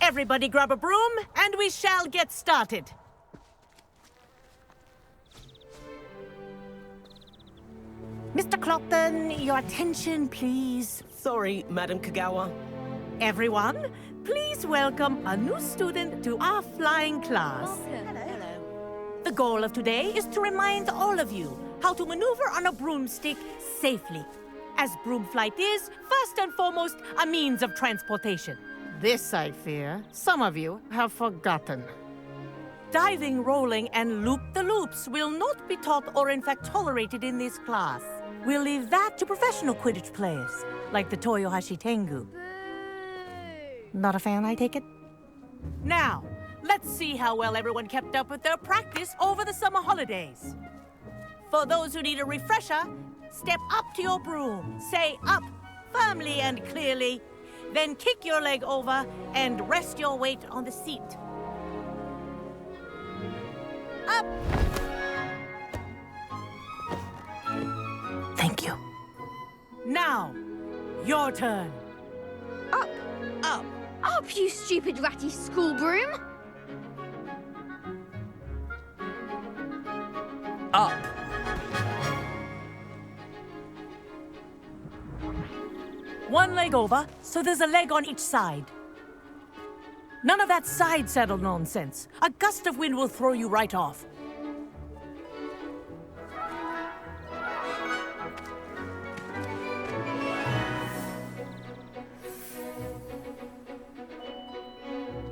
Everybody grab a broom, and we shall get started. Mr. Clopton, your attention, please. Sorry, Madam Kagawa. Everyone, please welcome a new student to our flying class. Hello. The goal of today is to remind all of you how to maneuver on a broomstick safely, as broom flight is, first and foremost, a means of transportation. This, I fear, some of you have forgotten. Diving, rolling, and loop-the-loops will not be taught or in fact tolerated in this class. We'll leave that to professional Quidditch players, like the Toyohashi Tengu. Not a fan, I take it? Now, let's see how well everyone kept up with their practice over the summer holidays. For those who need a refresher, step up to your broom, say up firmly and clearly, then kick your leg over and rest your weight on the seat. Up! Thank you. Now, your turn. Up, Up. up, you stupid ratty school broom. Up. One leg over, so there's a leg on each side. None of that side saddle nonsense. A gust of wind will throw you right off.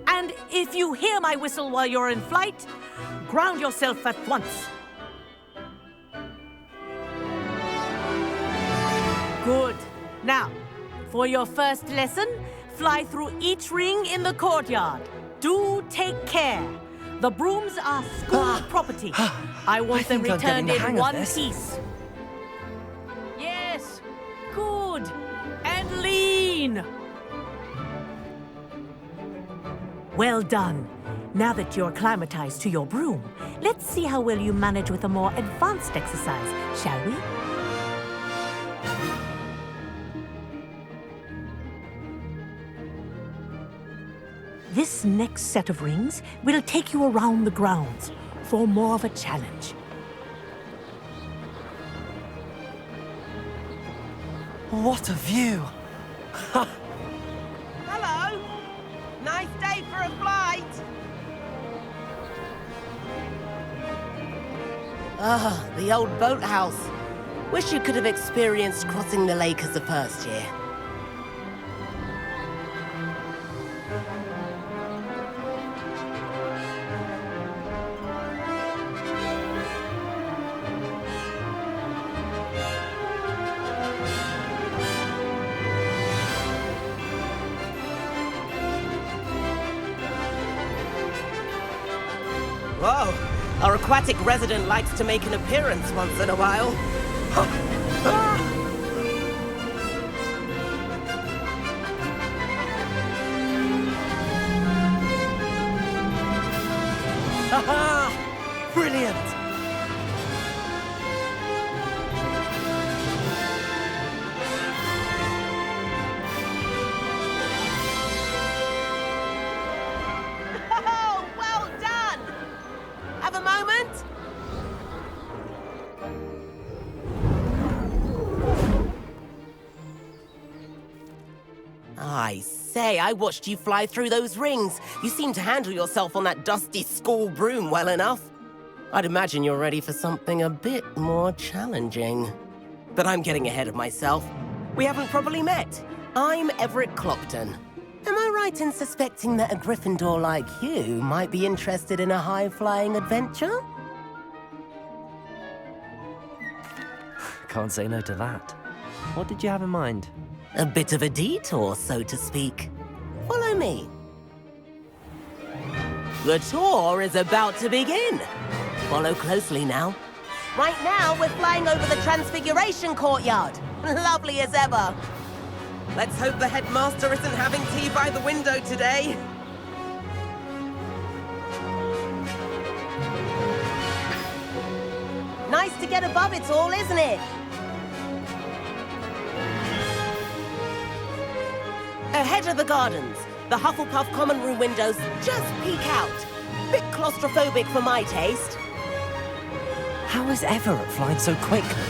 And if you hear my whistle while you're in flight, ground yourself at once. Good. Now, for your first lesson, fly through each ring in the courtyard. Do take care. The brooms are school property. I want them think I'm getting returned the hang in of one this. piece. Yes. Good. And lean. Well done. Now that you're acclimatized to your broom, let's see how well you manage with a more advanced exercise, shall we? This next set of rings will take you around the grounds for more of a challenge. What a view! Hello. Nice day for a flight. Ah, the old boathouse. Wish you could have experienced crossing the lake as a first year. Whoa. Our aquatic resident likes to make an appearance once in a while. Haha! Brilliant! Oh, well done. Have a moment? I say, I watched you fly through those rings. You seem to handle yourself on that dusty school broom well enough. I'd imagine you're ready for something a bit more challenging. But I'm getting ahead of myself. We haven't properly met. I'm Everett Clopton. Am I right in suspecting that a Gryffindor like you might be interested in a high-flying adventure? Can't say no to that. What did you have in mind? A bit of a detour, so to speak. Follow me. The tour is about to begin. Follow closely now. Right now, we're flying over the Transfiguration Courtyard. Lovely as ever. Let's hope the headmaster isn't having tea by the window today. Nice to get above it all, isn't it? Ahead of the gardens, The Hufflepuff common room windows just peek out. Bit claustrophobic for my taste. How is Everett flying so quickly?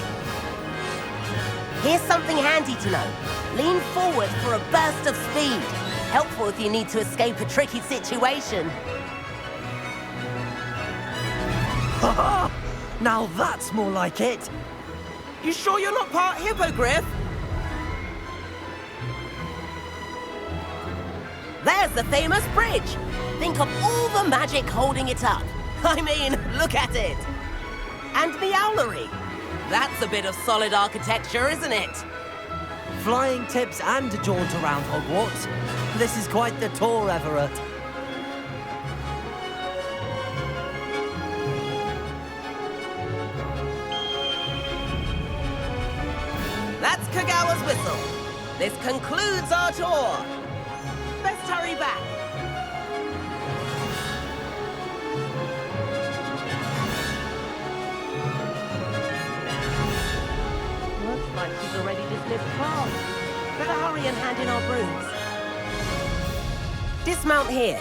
Here's something handy to know. Lean forward for a burst of speed. Helpful if you need to escape a tricky situation. Now that's more like it. You sure you're not part hippogriff? There's the famous bridge. Think of all the magic holding it up. I mean, look at it. And the owlery. That's a bit of solid architecture, isn't it? Flying tips and a jaunt around Hogwarts. This is quite the tour, Everett. That's Kagawa's whistle. This concludes our tour. Best hurry back. Looks like she's already dismissed class. Better hurry and hand in our brooms. Dismount here.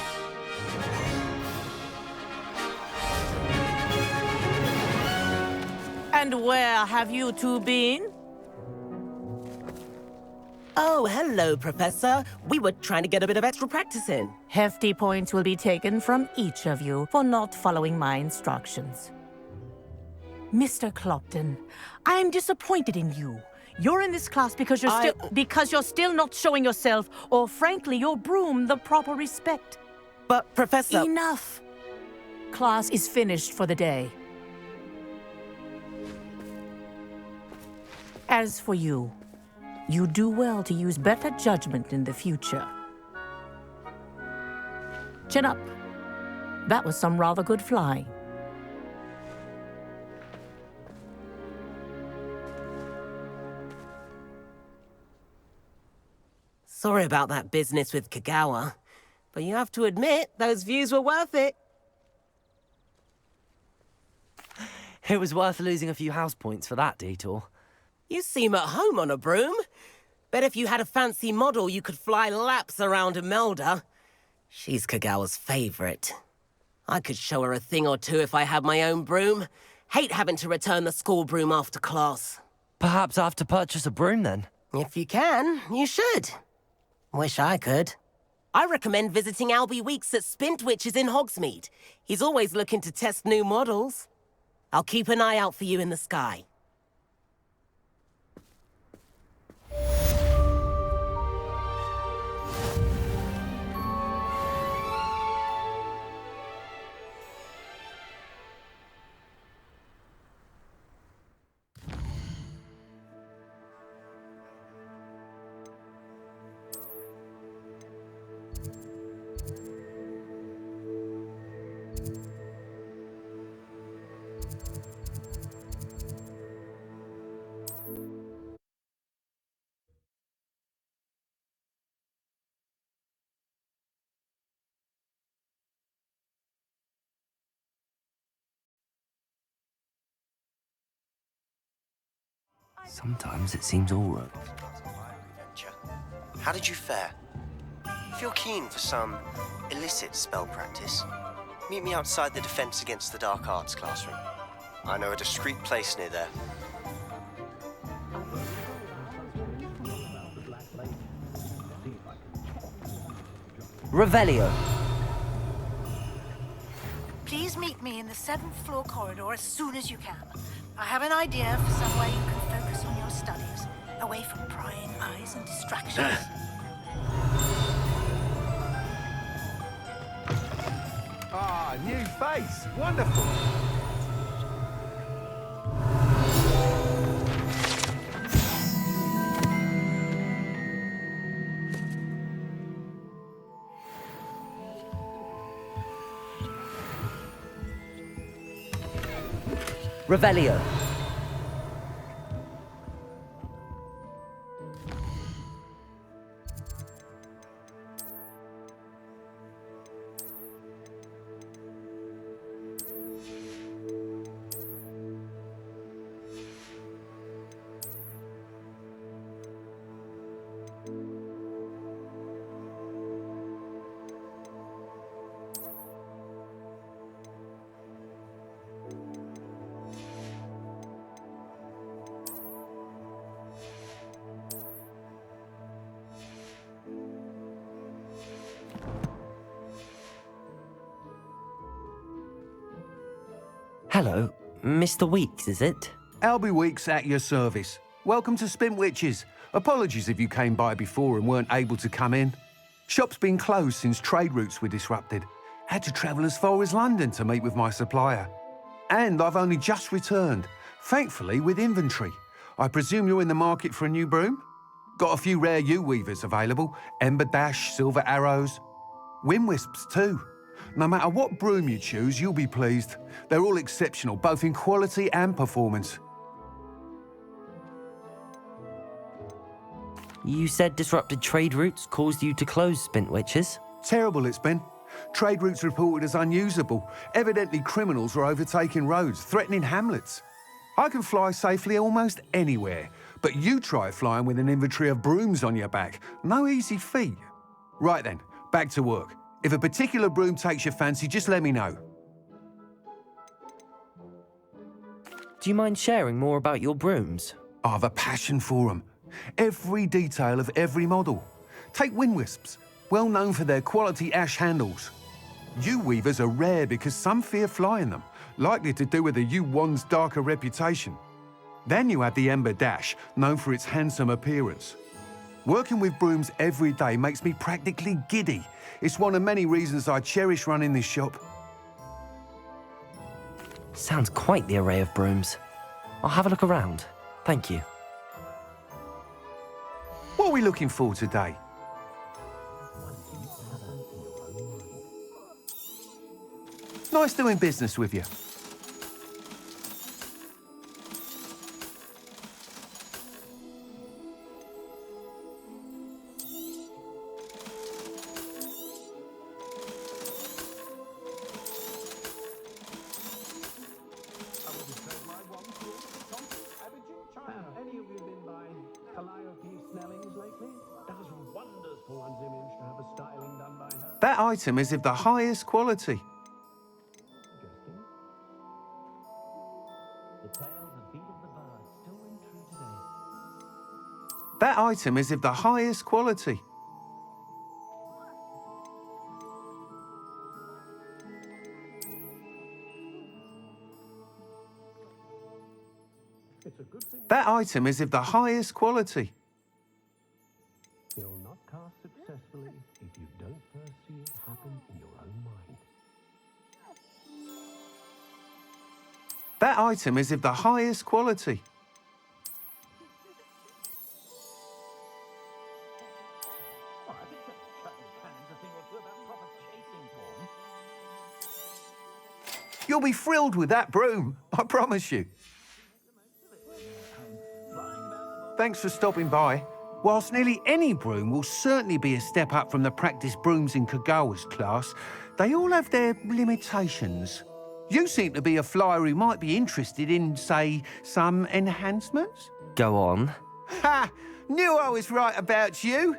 And where have you two been? Oh, hello, Professor. We were trying to get a bit of extra practice in. Hefty points will be taken from each of you for not following my instructions. Mr. Clopton, I'm disappointed in you. You're in this class because you're still not showing yourself, or frankly, your broom the proper respect. But, Professor... Enough. Class is finished for the day. As for you, you do well to use better judgment in the future. Chin up. That was some rather good flying. Sorry about that business with Kagawa, but you have to admit, those views were worth it. It was worth losing a few house points for that detour. You seem at home on a broom. Bet if you had a fancy model, you could fly laps around Imelda. She's Kagawa's favorite. I could show her a thing or two if I had my own broom. Hate having to return the school broom after class. Perhaps I have to purchase a broom then. If you can, you should. Wish I could. I recommend visiting Albie Weeks at Spintwitches in Hogsmeade. He's always looking to test new models. I'll keep an eye out for you in the sky. Sometimes it seems all right. How did you fare? If you're keen for some illicit spell practice, meet me outside the Defense Against the Dark Arts classroom. I know a discreet place near there. Revelio. Please meet me in the 7th floor corridor as soon as you can. I have an idea for somewhere you can focus on your studies, away from prying eyes and distractions. Ah, new face. Wonderful. Revelio. Hello, Mr. Weeks, is it? Albie Weeks at your service. Welcome to Spintwitches. Apologies if you came by before and weren't able to come in. Shop's been closed since trade routes were disrupted. Had to travel as far as London to meet with my supplier. And I've only just returned, thankfully with inventory. I presume you're in the market for a new broom? Got a few rare U-weavers available. Ember Dash, Silver Arrows. Wind Wisps too. No matter what broom you choose, you'll be pleased. They're all exceptional, both in quality and performance. You said disrupted trade routes caused you to close Spintwitches? Terrible it's been. Trade routes reported as unusable. Evidently criminals were overtaking roads, threatening hamlets. I can fly safely almost anywhere, but you try flying with an inventory of brooms on your back. No easy feat. Right then, back to work. If a particular broom takes your fancy, just let me know. Do you mind sharing more about your brooms? I've a passion for them. Every detail of every model. Take Wind Wisps, well known for their quality ash handles. U-weavers are rare because some fear flying them, likely to do with the U-wand's darker reputation. Then you have the Ember Dash, known for its handsome appearance. Working with brooms every day makes me practically giddy. It's one of many reasons I cherish running this shop. Sounds quite the array of brooms. I'll have a look around. Thank you. What are we looking for today? Nice doing business with you. That item is of the highest quality. That item is of the highest quality. That item is of the highest quality. You'll not cast successfully if you don't first see it happen in your own mind. That item is of the highest quality. You'll be thrilled with that broom, I promise you. Thanks for stopping by. Whilst nearly any broom will certainly be a step up from the practice brooms in Kagawa's class, they all have their limitations. You seem to be a flyer who might be interested in, say, some enhancements? Go on. Ha! Knew I was right about you.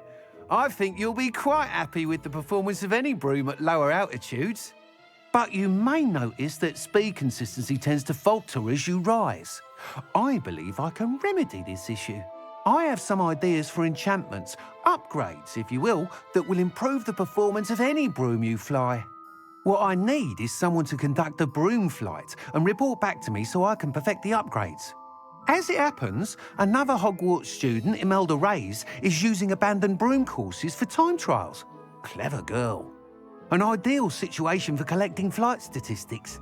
I think you'll be quite happy with the performance of any broom at lower altitudes. But you may notice that speed consistency tends to falter as you rise. I believe I can remedy this issue. I have some ideas for enchantments, upgrades, if you will, that will improve the performance of any broom you fly. What I need is someone to conduct a broom flight and report back to me so I can perfect the upgrades. As it happens, another Hogwarts student, Imelda Reyes, is using abandoned broom courses for time trials. Clever girl. An ideal situation for collecting flight statistics.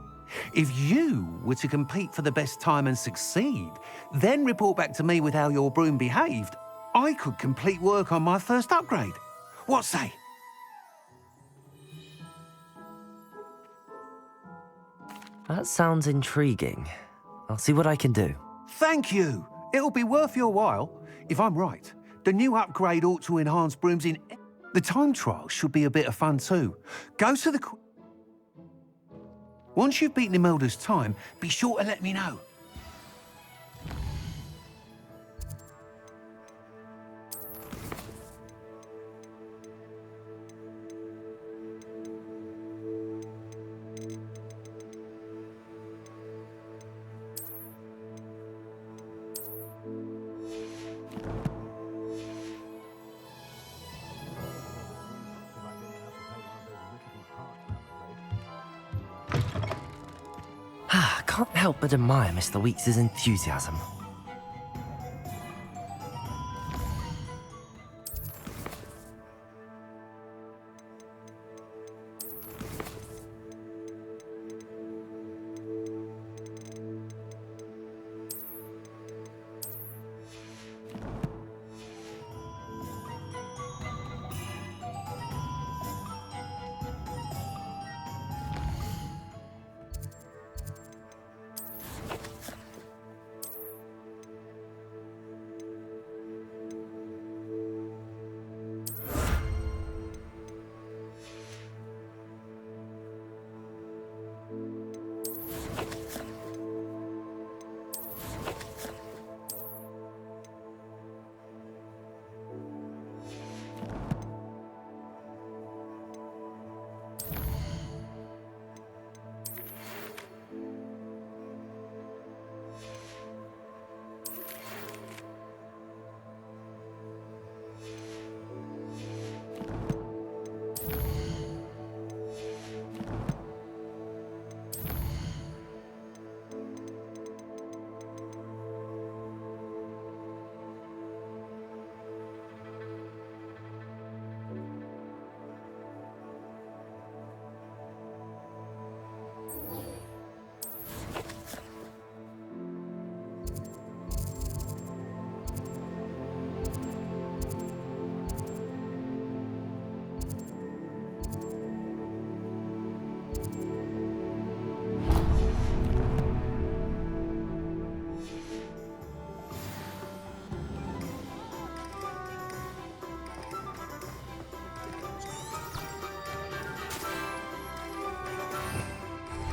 If you were to compete for the best time and succeed, then report back to me with how your broom behaved, I could complete work on my first upgrade. What say? That sounds intriguing. I'll see what I can do. Thank you. It'll be worth your while. If I'm right, the new upgrade ought to enhance brooms in... The time trial should be a bit of fun too. Go to the... Once you've beaten Imelda's time, be sure to let me know. can't help but admire Mr. Weeks' enthusiasm.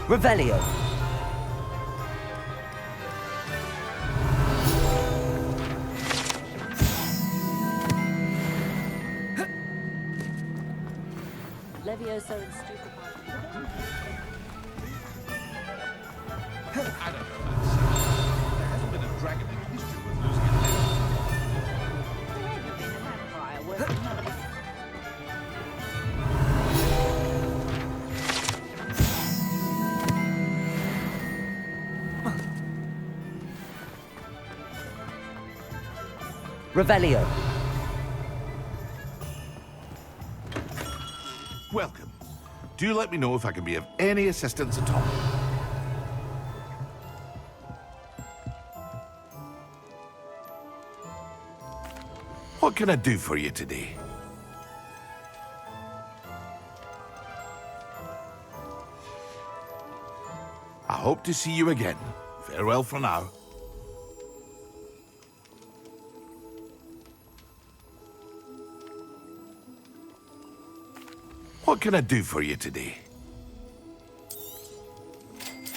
Revelio. Levioso and stupefy. I don't know, lads. There hasn't been a dragon in history worth losing its head. Revelio. Welcome. Do let me know if I can be of any assistance at all. What can I do for you today? I hope to see you again. Farewell for now. What can I do for you today?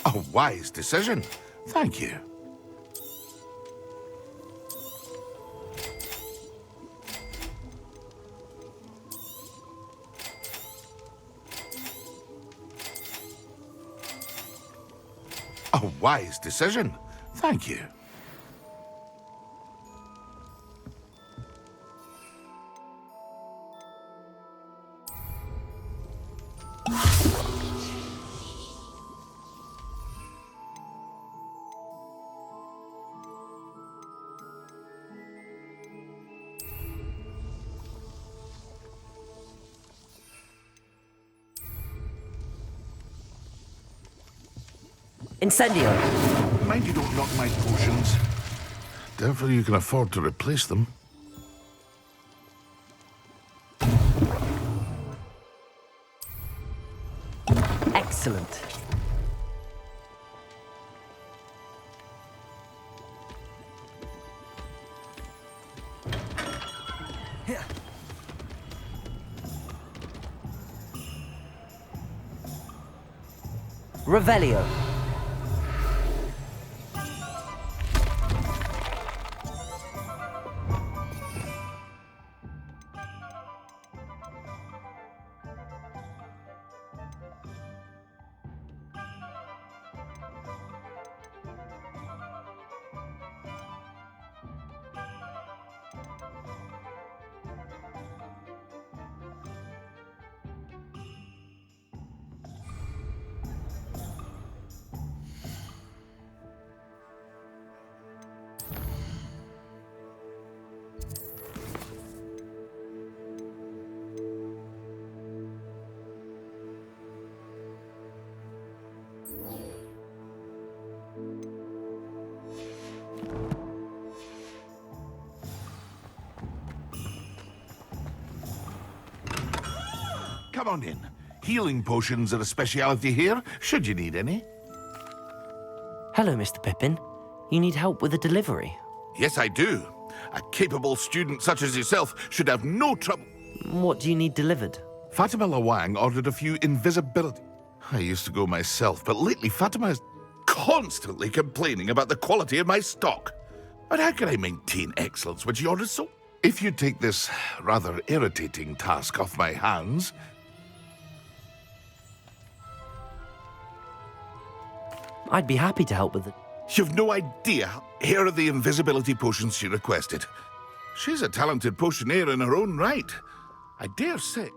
A wise decision. Thank you. A wise decision. Thank you. Incendio. Mind you don't knock my potions. Doubtfully you can afford to replace them. Excellent. Revelio. come on in. Healing potions are a speciality here, should you need any. Hello, Mr. Pippin. You need help with a delivery? Yes, I do. A capable student such as yourself should have no trouble. What do you need delivered? Fatima Lawang ordered a few invisibility. I used to go myself, but lately Fatima is constantly complaining about the quality of my stock. But how can I maintain excellence when she orders so? If you take this rather irritating task off my hands... I'd be happy to help with it. You've no idea. Here are the invisibility potions she requested. She's a talented potioneer in her own right. I dare say...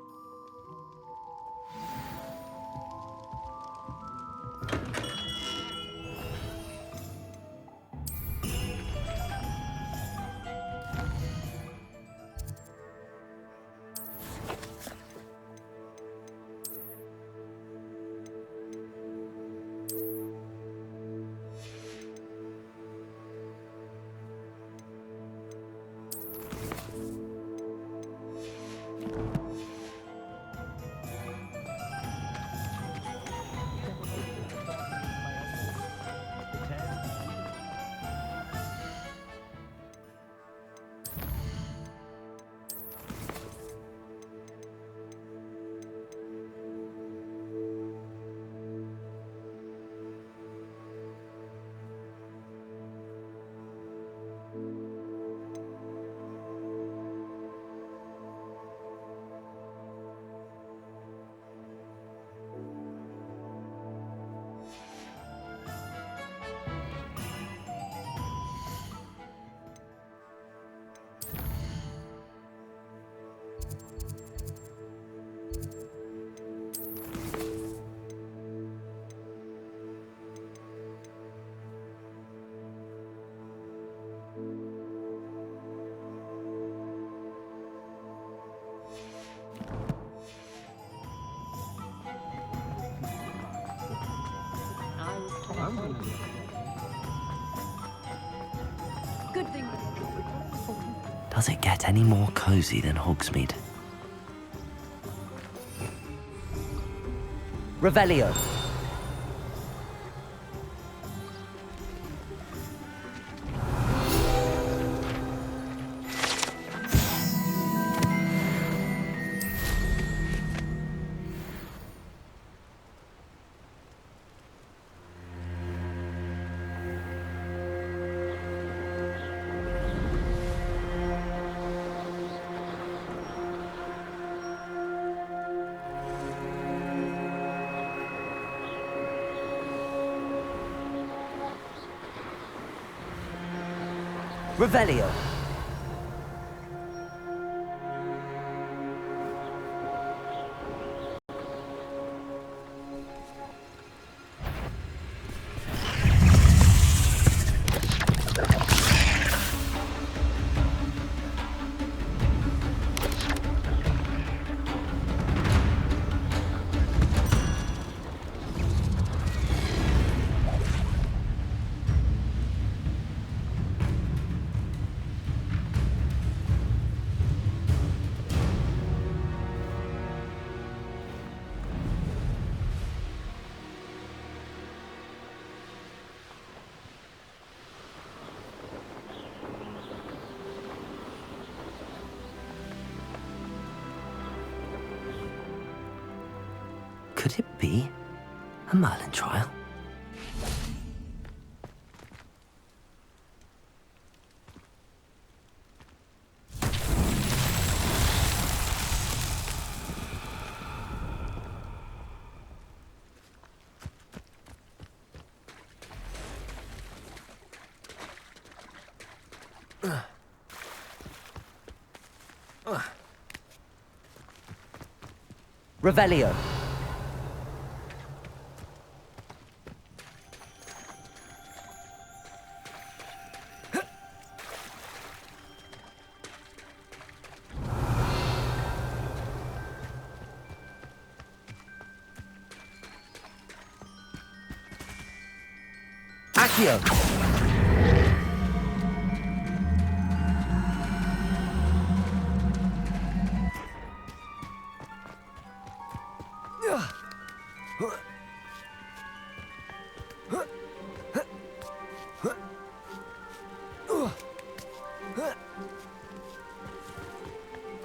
Good thing. Does it get any more cozy than Hogsmeade? Revelio. Revelio. Could it be a Merlin trial? Revelio. Accio.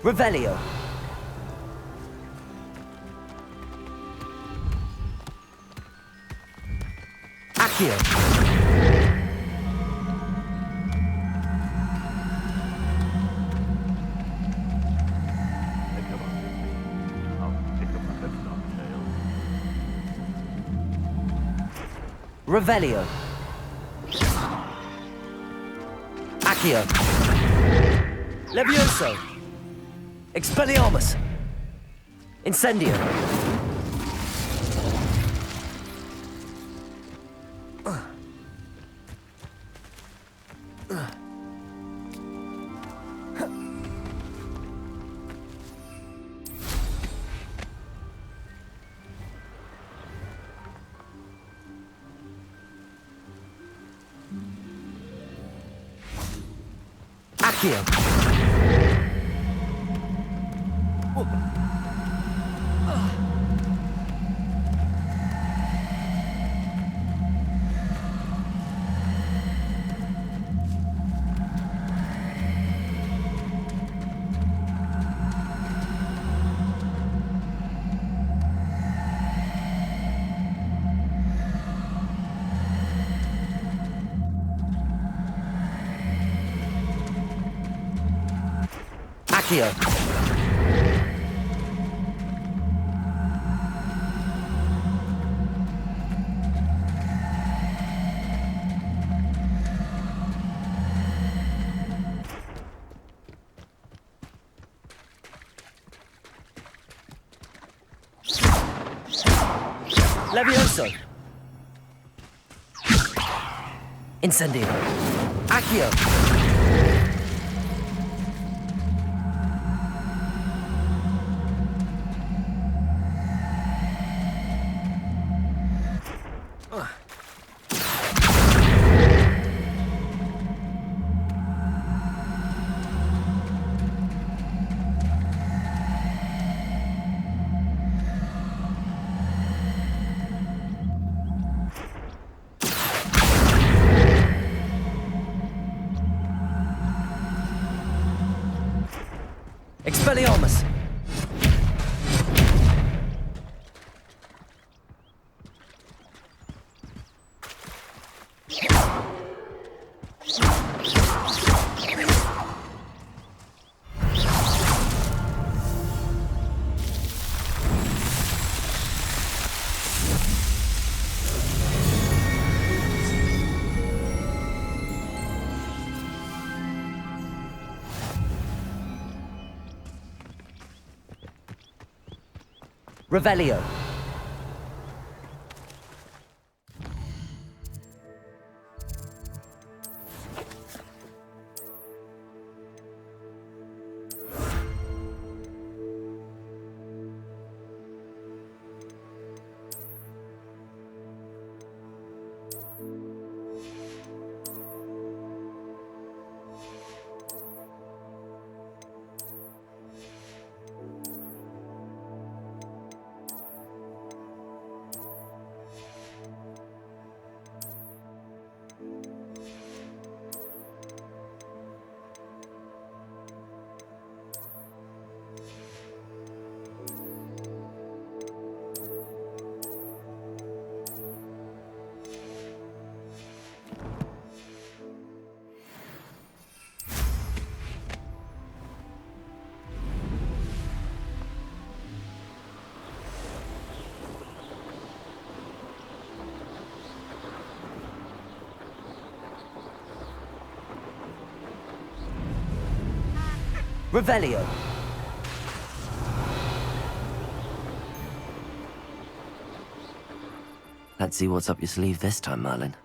Revelio. Accio. Revelio. Accio. Levioso. Expelliarmus. Incendio. Accio. Accio. Levioso. Incendio. Accio. Expelliarmus. Revelio. Revelio. Let's see what's up your sleeve this time, Merlin.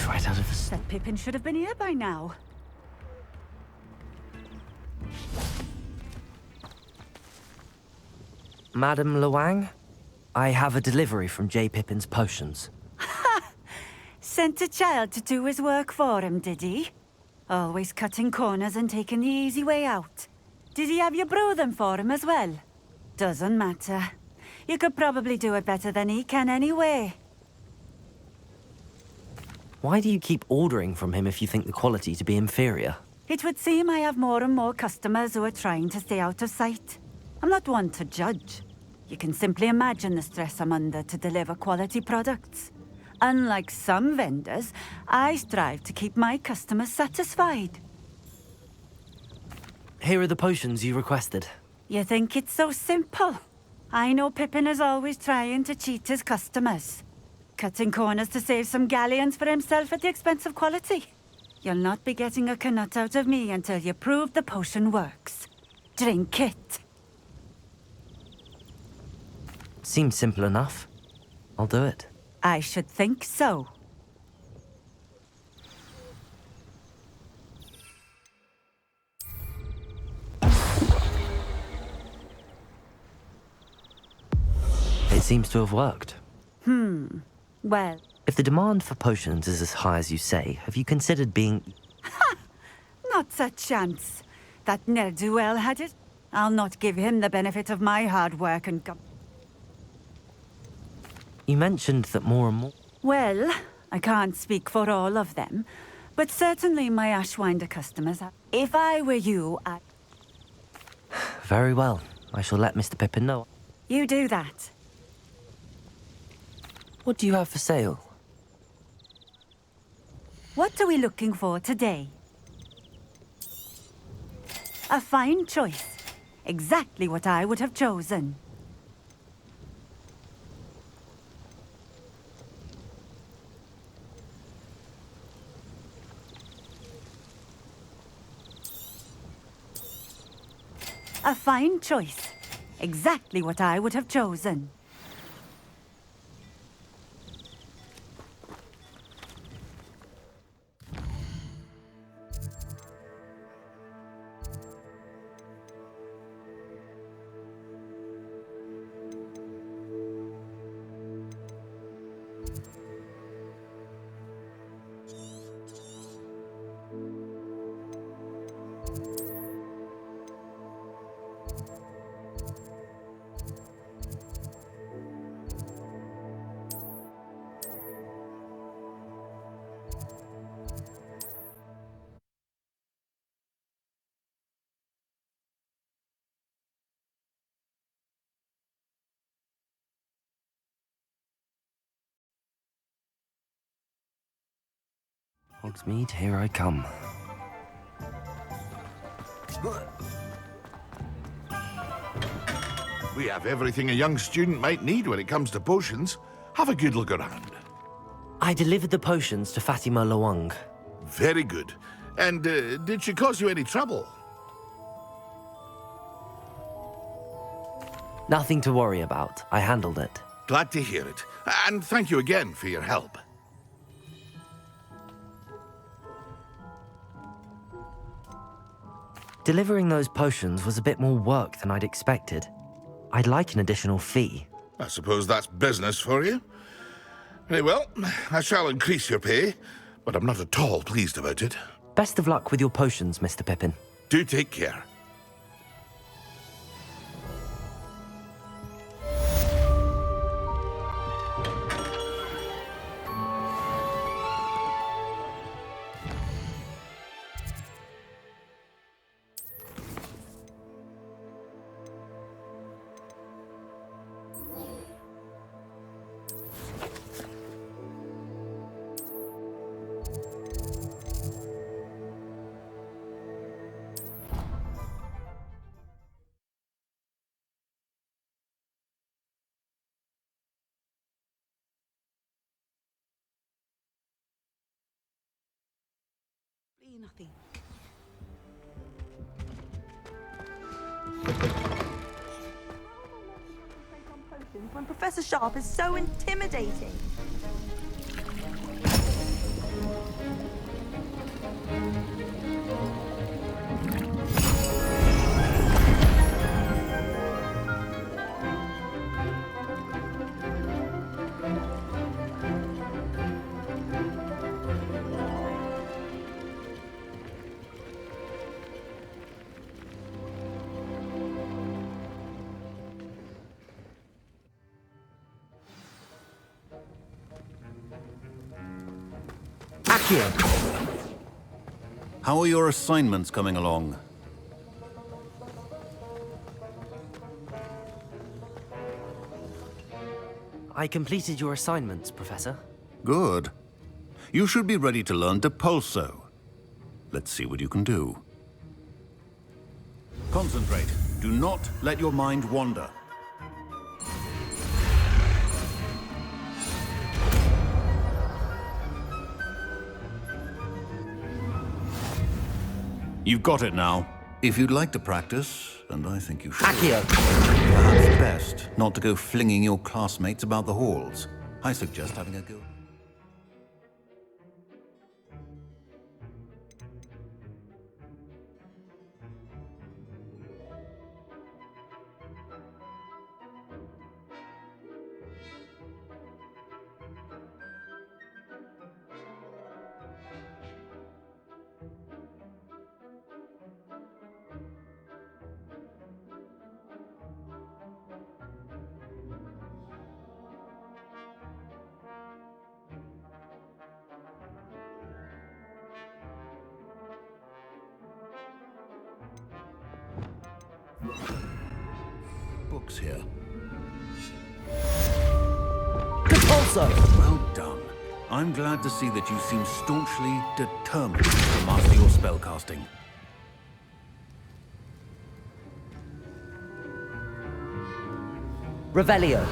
right out of the... That Pippin should have been here by now. Madam Luang, I have a delivery from J. Pippin's potions. Sent a child to do his work for him, did he? Always cutting corners and taking the easy way out. Did he have you brew them for him as well? Doesn't matter. You could probably do it better than he can anyway. Why do you keep ordering from him if you think the quality to be inferior? It would seem I have more and more customers who are trying to stay out of sight. I'm not one to judge. You can simply imagine the stress I'm under to deliver quality products. Unlike some vendors, I strive to keep my customers satisfied. Here are the potions you requested. You think it's so simple? I know Pippin is always trying to cheat his customers. Cutting corners to save some galleons for himself at the expense of quality. You'll not be getting a canut out of me until you prove the potion works. Drink it. Seems simple enough. I'll do it. I should think so. It seems to have worked. Well, If the demand for potions is as high as you say, have you considered being... not a chance. That ne'er-do-well had it. I'll not give him the benefit of my hard work and You mentioned that more and more... Well, I can't speak for all of them, but certainly my Ashwinder customers have. If I were you, Very well. I shall let Mr. Pippin know. You do that. What do you have for sale? What are we looking for today? A fine choice. Exactly what I would have chosen. A fine choice. Exactly what I would have chosen. Hogsmeade, here I come. We have everything a young student might need when it comes to potions. Have a good look around. I delivered the potions to Fatima Luang. Very good. And did she cause you any trouble? Nothing to worry about. I handled it. Glad to hear it. And thank you again for your help. Delivering those potions was a bit more work than I'd expected. I'd like an additional fee. I suppose that's business for you. Very well, I shall increase your pay, but I'm not at all pleased about it. Best of luck with your potions, Mr. Pippin. Do take care. Nothing. When Professor Sharp is so intimidating. Accio! How are your assignments coming along? I completed your assignments, Professor. Good. You should be ready to learn Depulso. Let's see what you can do. Concentrate. Do not let your mind wander. You've got it now. If you'd like to practice, and I think you should, Accio! perhaps best not to go flinging your classmates about the halls. I suggest having a go. Books here. Depulso! Well done. I'm glad to see that you seem staunchly determined to master your spellcasting. Revelio!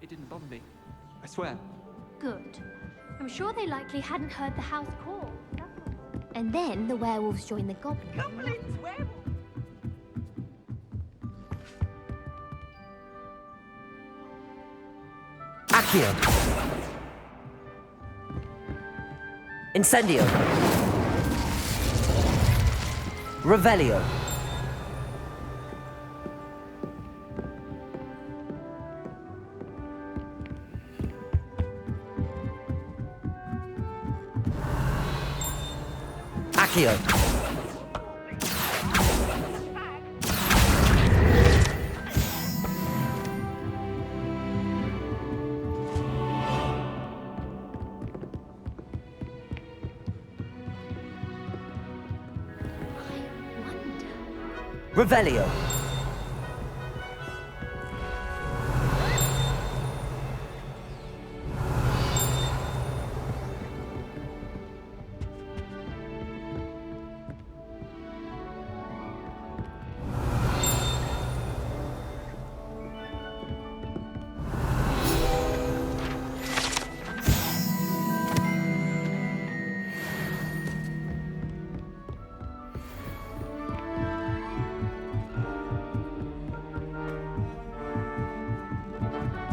It didn't bother me. I swear. Good. I'm sure they likely hadn't heard the house call. And then the werewolves joined the goblins. Goblins, werewolves. Accio! Incendio! Revelio! Accio! Revelio!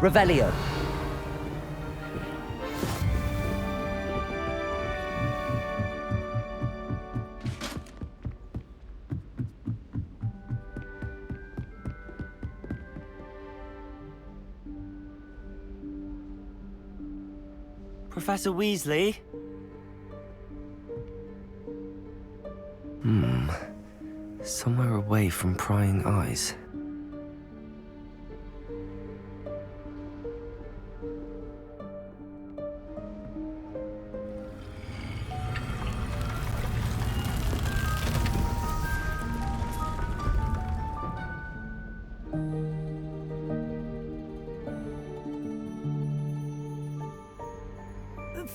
Revelio! Professor Weasley? Somewhere away from prying eyes.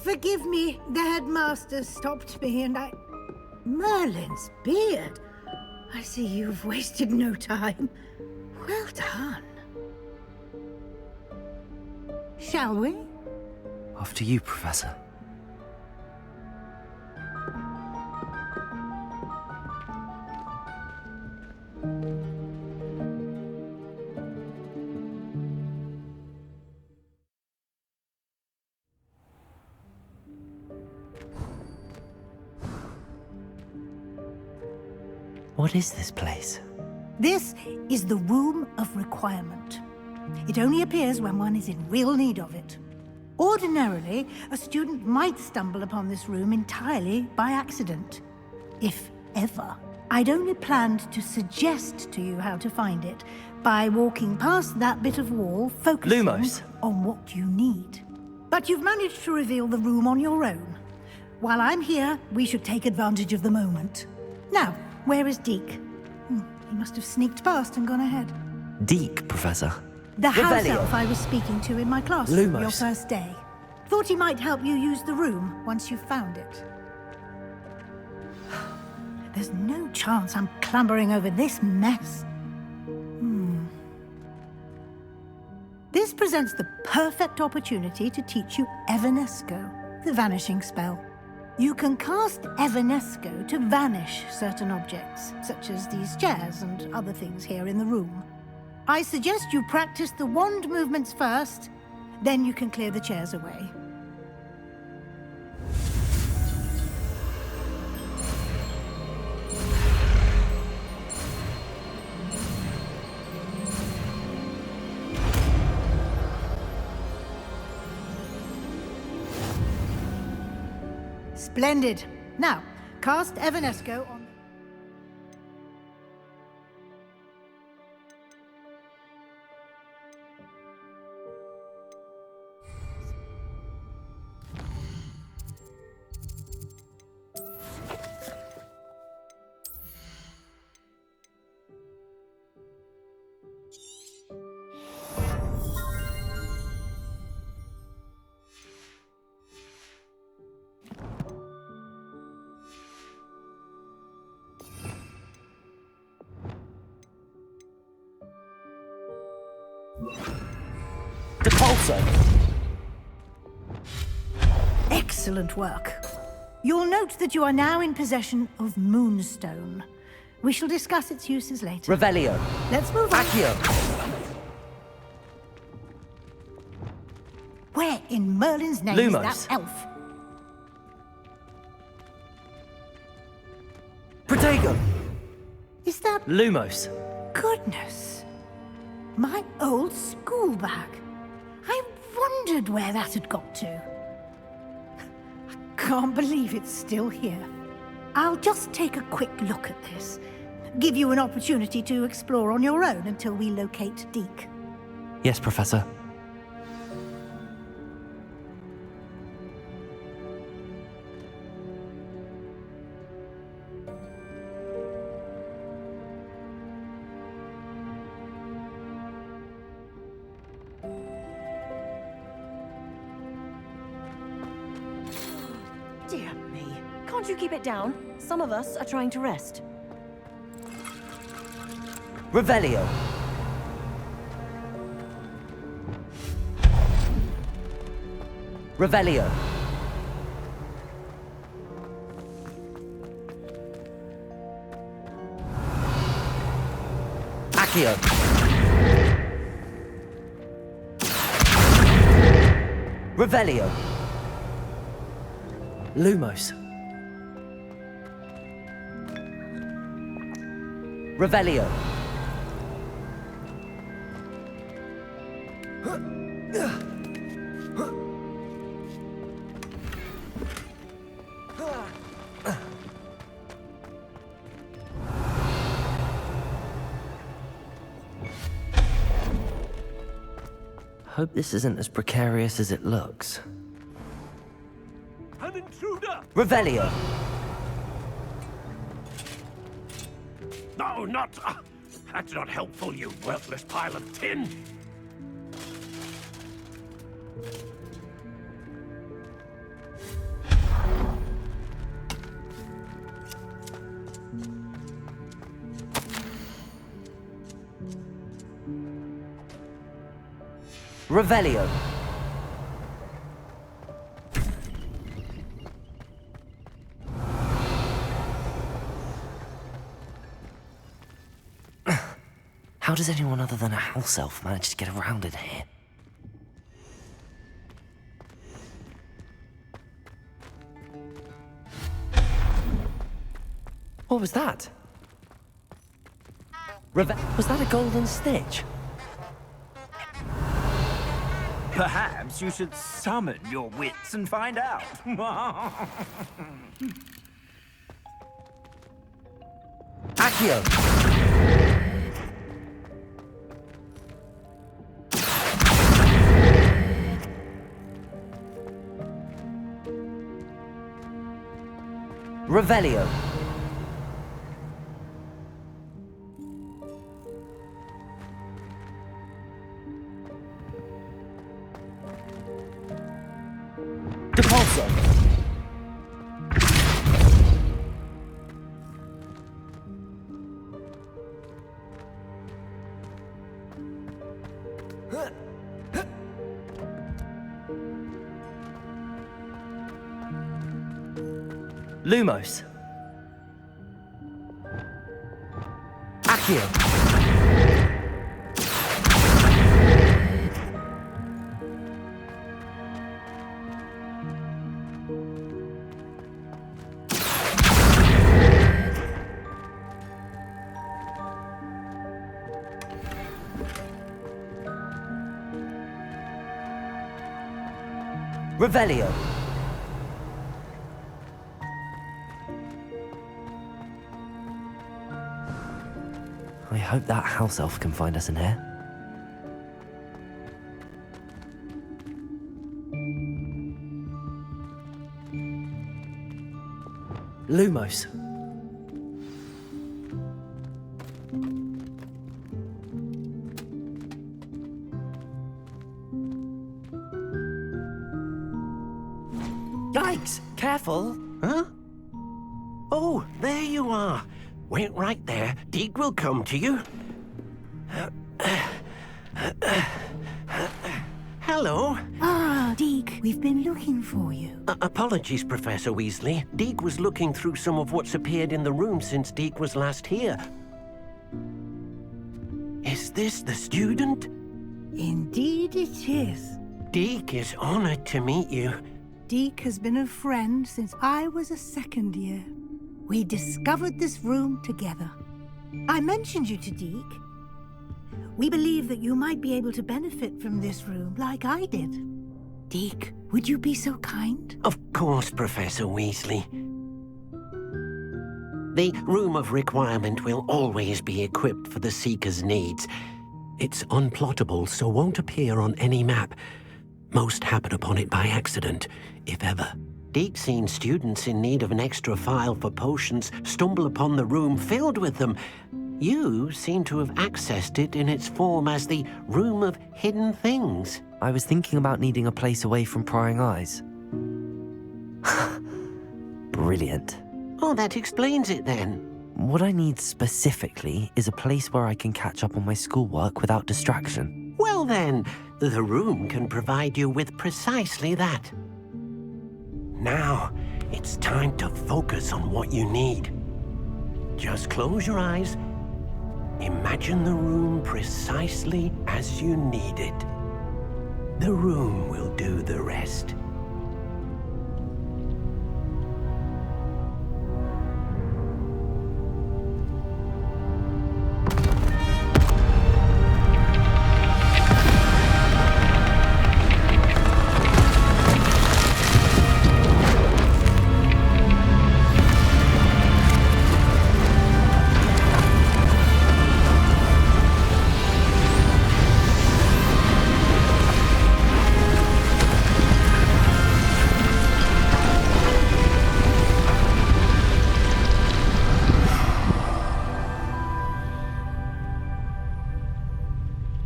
Forgive me, the headmaster stopped me and Merlin's beard. I see you've wasted no time. Well done. Shall we? After you, Professor. What is this place? This is the Room of Requirement. It only appears when one is in real need of it. Ordinarily, a student might stumble upon this room entirely by accident. If ever. I'd only planned to suggest to you how to find it by walking past that bit of wall, focusing on what you need. But you've managed to reveal the room on your own. While I'm here, we should take advantage of the moment. Now, where is Deke? He must have sneaked past and gone ahead. Deke, Professor. The house elf I was speaking to in my class your first day. Thought he might help you use the room once you've found it. There's no chance I'm clambering over this mess. This presents the perfect opportunity to teach you Evanesco, the vanishing spell. You can cast Evanesco to vanish certain objects, such as these chairs and other things here in the room. I suggest you practice the wand movements first, then you can clear the chairs away. Splendid. Now, cast Evanesco on... Excellent work. You'll note that you are now in possession of Moonstone. We shall discuss its uses later. Revelio. Let's move on. Accio. Where in Merlin's name is that elf? Protego. Is that... Lumos. Goodness. My old school bag. I wondered where that had got to. I can't believe it's still here. I'll just take a quick look at this. Give you an opportunity to explore on your own until we locate Deke. Yes, Professor. Dear me. Can't you keep it down? Some of us are trying to rest. Revelio. Revelio. Accio. Revelio. Lumos. Revelio. Hope this isn't as precarious as it looks. An intruder! Revelio. No, not... that's not helpful, you worthless pile of tin! Revelio. How does anyone other than a house elf manage to get around in here? What was that? Was that a golden stitch? Perhaps you should summon your wits and find out. Accio! Revelio. Depulso. Lumos. Accio. Revelio. I hope that house elf can find us in here. Lumos. Yikes! Careful! Huh? Oh, there you are. Wait right there. Deke will come to you. Hello. Ah, Deke, we've been looking for you. Apologies, Professor Weasley. Deke was looking through some of what's appeared in the room since Deke was last here. Is this the student? Indeed it is. Deke is honored to meet you. Deke has been a friend since I was a second year. We discovered this room together. I mentioned you to Deke. We believe that you might be able to benefit from this room like I did. Deke, would you be so kind? Of course, Professor Weasley. The Room of Requirement will always be equipped for the Seeker's needs. It's unplottable, so won't appear on any map. Most happen upon it by accident, if ever. Deke's seen students in need of an extra file for potions stumble upon the room filled with them. You seem to have accessed it in its form as the Room of Hidden Things. I was thinking about needing a place away from prying eyes. Brilliant. Oh, that explains it then. What I need specifically is a place where I can catch up on my schoolwork without distraction. Well then, the room can provide you with precisely that. Now, it's time to focus on what you need. Just close your eyes. Imagine the room precisely as you need it. The room will do the rest.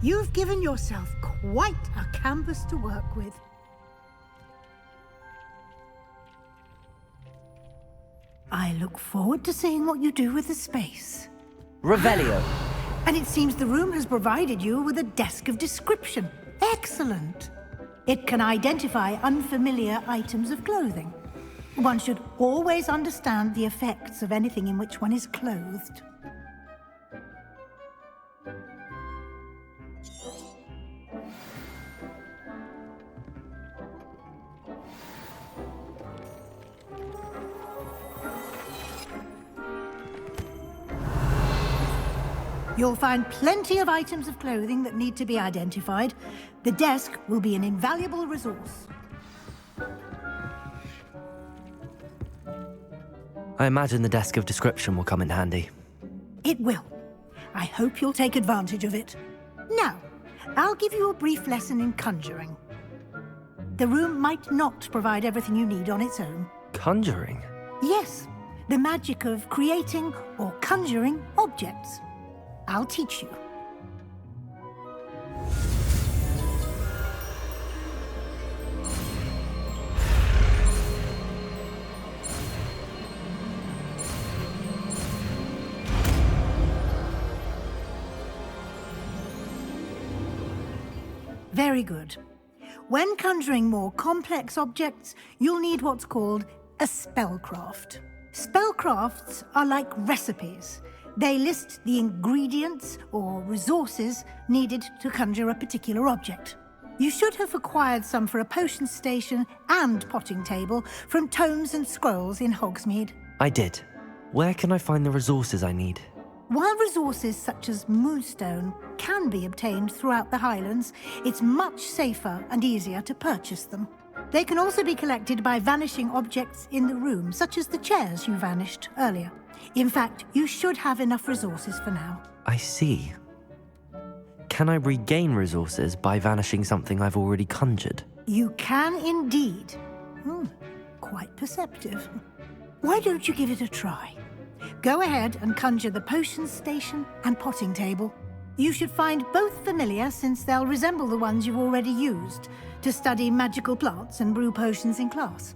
You've given yourself quite a canvas to work with. I look forward to seeing what you do with the space. Revelio. And it seems the room has provided you with a desk of description. Excellent. It can identify unfamiliar items of clothing. One should always understand the effects of anything in which one is clothed. You'll find plenty of items of clothing that need to be identified. The desk will be an invaluable resource. I imagine the desk of description will come in handy. It will. I hope you'll take advantage of it. Now, I'll give you a brief lesson in conjuring. The room might not provide everything you need on its own. Conjuring? Yes, the magic of creating or conjuring objects. I'll teach you. Very good. When conjuring more complex objects, you'll need what's called a spellcraft. Spellcrafts are like recipes. They list the ingredients or resources needed to conjure a particular object. You should have acquired some for a potion station and potting table from tomes and scrolls in Hogsmeade. I did. Where can I find the resources I need? While resources such as moonstone can be obtained throughout the Highlands, it's much safer and easier to purchase them. They can also be collected by vanishing objects in the room, such as the chairs you vanished earlier. In fact, you should have enough resources for now. I see. Can I regain resources by vanishing something I've already conjured? You can indeed. Quite perceptive. Why don't you give it a try? Go ahead and conjure the potion station and potting table. You should find both familiar, since they'll resemble the ones you've already used to study magical plants and brew potions in class.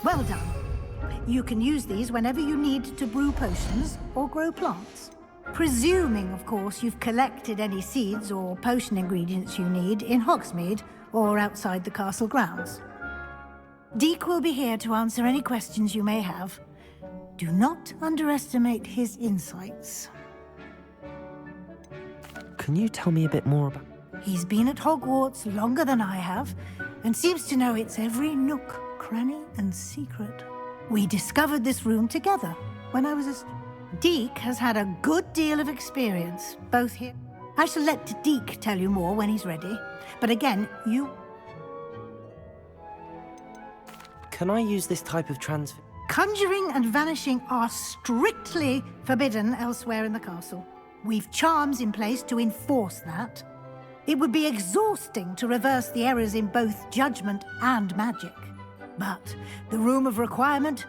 Well done. You can use these whenever you need to brew potions or grow plants. Presuming, of course, you've collected any seeds or potion ingredients you need in Hogsmeade or outside the castle grounds. Deek will be here to answer any questions you may have. Do not underestimate his insights. Can you tell me a bit more about... He's been at Hogwarts longer than I have, and seems to know its every nook, cranny, and secret. We discovered this room together when I was a... Deek has had a good deal of experience, both here... I shall let Deek tell you more when he's ready. But again, you... Can I use this type of transfer? Conjuring and vanishing are strictly forbidden elsewhere in the castle. We've charms in place to enforce that. It would be exhausting to reverse the errors in both judgment and magic. But the Room of Requirement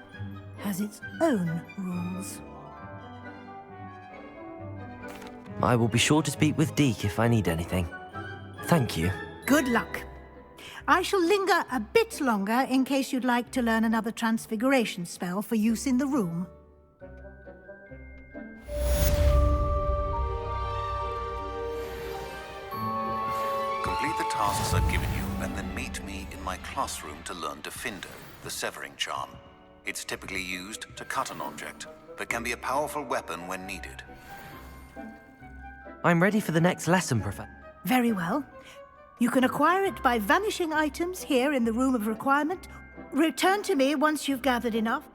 has its own rules. I will be sure to speak with Deek if I need anything. Thank you. Good luck. I shall linger a bit longer in case you'd like to learn another transfiguration spell for use in the room. Complete the tasks I've given you, and then meet me in my classroom to learn Defindo, the severing charm. It's typically used to cut an object, but can be a powerful weapon when needed. I'm ready for the next lesson, Professor. Very well. You can acquire it by vanishing items here in the Room of Requirement. Return to me once you've gathered enough.